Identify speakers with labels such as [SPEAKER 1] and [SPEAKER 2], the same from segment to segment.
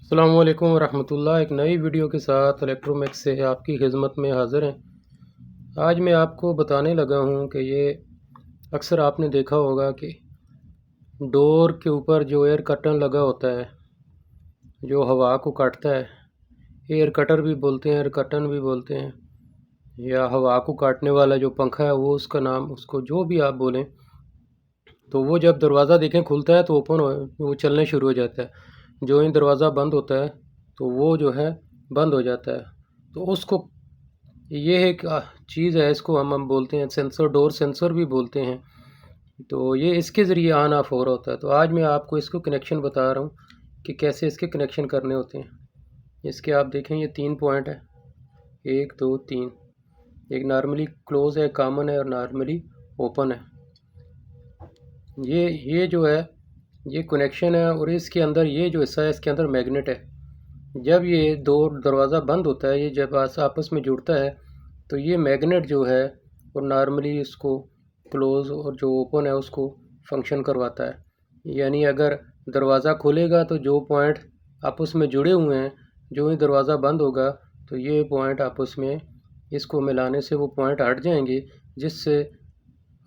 [SPEAKER 1] अस्सलामु अलैकुम वरहमतुल्लाह। एक नई वीडियो के साथ इलेक्ट्रोमैक्स से आपकी खिदमत में हाज़िर हैं। आज मैं आपको बताने लगा हूँ कि ये अक्सर आपने देखा होगा कि डोर के ऊपर जो एयर कर्टन लगा होता है, जो हवा को काटता है, एयर कटर भी बोलते हैं, एयर कर्टन भी बोलते हैं, या हवा को काटने वाला जो पंखा है वो उसका नाम, उसको जो भी आप बोलें, तो वो जब दरवाज़ा देखें खुलता है तो वो चलने शुरू हो जाता है। जो ही दरवाज़ा बंद होता है तो वो जो है बंद हो जाता है। तो उसको ये एक चीज़ है, इसको हम बोलते हैं सेंसर, डोर सेंसर भी बोलते हैं। तो ये इसके ज़रिए ऑन ऑफ हो रहा होता है। तो आज मैं आपको इसको कनेक्शन बता रहा हूँ कि कैसे इसके कनेक्शन करने होते हैं। इसके आप देखें ये 3 पॉइंट है, 1 2 3। एक नॉर्मली क्लोज है, कॉमन है, और नॉर्मली ओपन है। ये जो है ये कनेक्शन है, और इसके अंदर ये जो हिस्सा है इसके अंदर मैग्नेट है। जब ये दो दरवाज़ा बंद होता है, ये जब आपस में जुड़ता है तो ये मैग्नेट जो है वो नॉर्मली इसको क्लोज़ और जो ओपन है उसको फंक्शन करवाता है। यानी अगर दरवाज़ा खुलेगा तो जो पॉइंट आपस में जुड़े हुए हैं, जो ही दरवाज़ा बंद होगा तो ये पॉइंट आपस में इसको मिलाने से वो पॉइंट हट जाएंगे, जिससे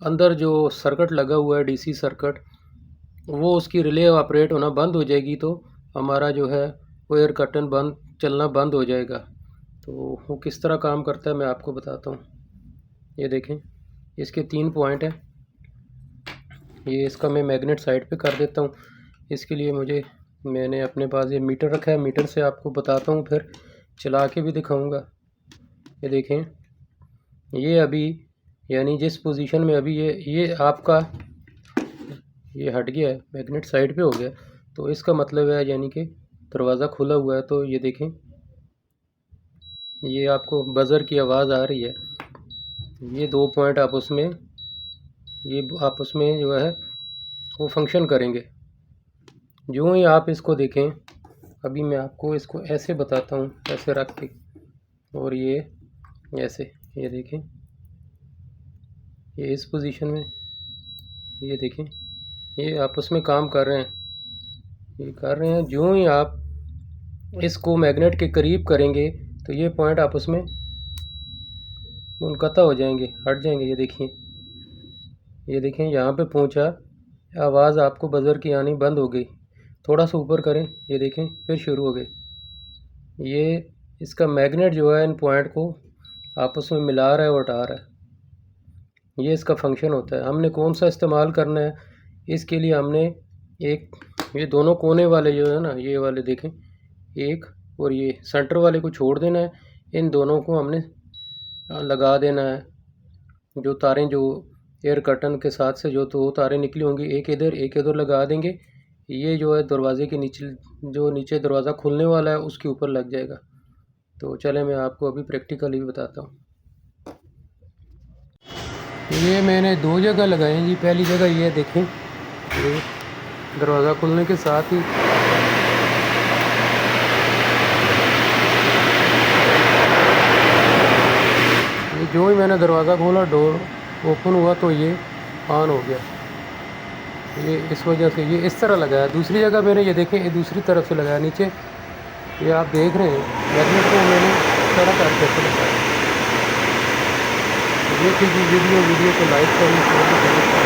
[SPEAKER 1] अंदर जो सर्किट लगा हुआ है डीसी सर्किट, वो उसकी रिले ऑपरेट होना बंद हो जाएगी। तो हमारा जो है वो एयर कर्टन चलना बंद हो जाएगा। तो वो किस तरह काम करता है मैं आपको बताता हूँ। ये देखें, इसके 3 पॉइंट हैं। ये इसका मैं मैग्नेट साइड पे कर देता हूँ। इसके लिए मैंने अपने पास ये मीटर रखा है, मीटर से आपको बताता हूँ, फिर चला के भी दिखाऊँगा। ये देखें, ये अभी यानी जिस पोजीशन में अभी ये आपका ये हट गया है, मैग्नेट साइड पे हो गया, तो इसका मतलब है यानी कि दरवाज़ा खुला हुआ है। तो ये देखें, ये आपको बज़र की आवाज़ आ रही है। ये 2 पॉइंट आपस में जो है वो फंक्शन करेंगे। जो ही आप इसको देखें, अभी मैं आपको इसको ऐसे बताता हूँ, ऐसे रख के, और ये ऐसे, ये देखें, ये इस पोजीशन में, ये देखें, ये आपस में काम कर रहे हैं, ये कर रहे हैं। जो ही आप इसको मैग्नेट के करीब करेंगे तो ये पॉइंट आपस में मुनक़ता हो जाएंगे, हट जाएंगे। ये देखें, यहाँ पे पहुँचा, आवाज़ आपको बज़र की आनी बंद हो गई। थोड़ा सा ऊपर करें, ये देखें, फिर शुरू हो गई। ये इसका मैग्नेट जो है इन पॉइंट को आपस में मिला रहा है और हटा रहा है। ये इसका फंक्शन होता है। हमने कौन सा इस्तेमाल करना है, इसके लिए हमने ये दोनों कोने वाले जो है ना, ये वाले देखें, एक और ये सेंटर वाले को छोड़ देना है। इन दोनों को हमने लगा देना है। जो तारें जो एयर कर्टन के साथ से जो 2 तारें निकली होंगी, एक इधर लगा देंगे। ये जो है दरवाजे के नीचे, जो नीचे दरवाज़ा खुलने वाला है उसके ऊपर लग जाएगा। तो चले मैं आपको अभी प्रैक्टिकली भी बताता हूँ। ये मैंने 2 जगह लगाए जी। पहली जगह ये देखें, ये दरवाज़ा खुलने के साथ ही जो ही मैंने दरवाज़ा खोला, डोर ओपन हुआ तो ये ऑन हो गया। ये इस वजह से ये इस तरह लगाया। दूसरी जगह मैंने ये देखें, ये दूसरी तरफ से लगाया नीचे। ये आप देख रहे हैं मैग्नेट को मैंने तरह करके लगाया। ये थी वीडियो को लाइक करें, शेयर करें।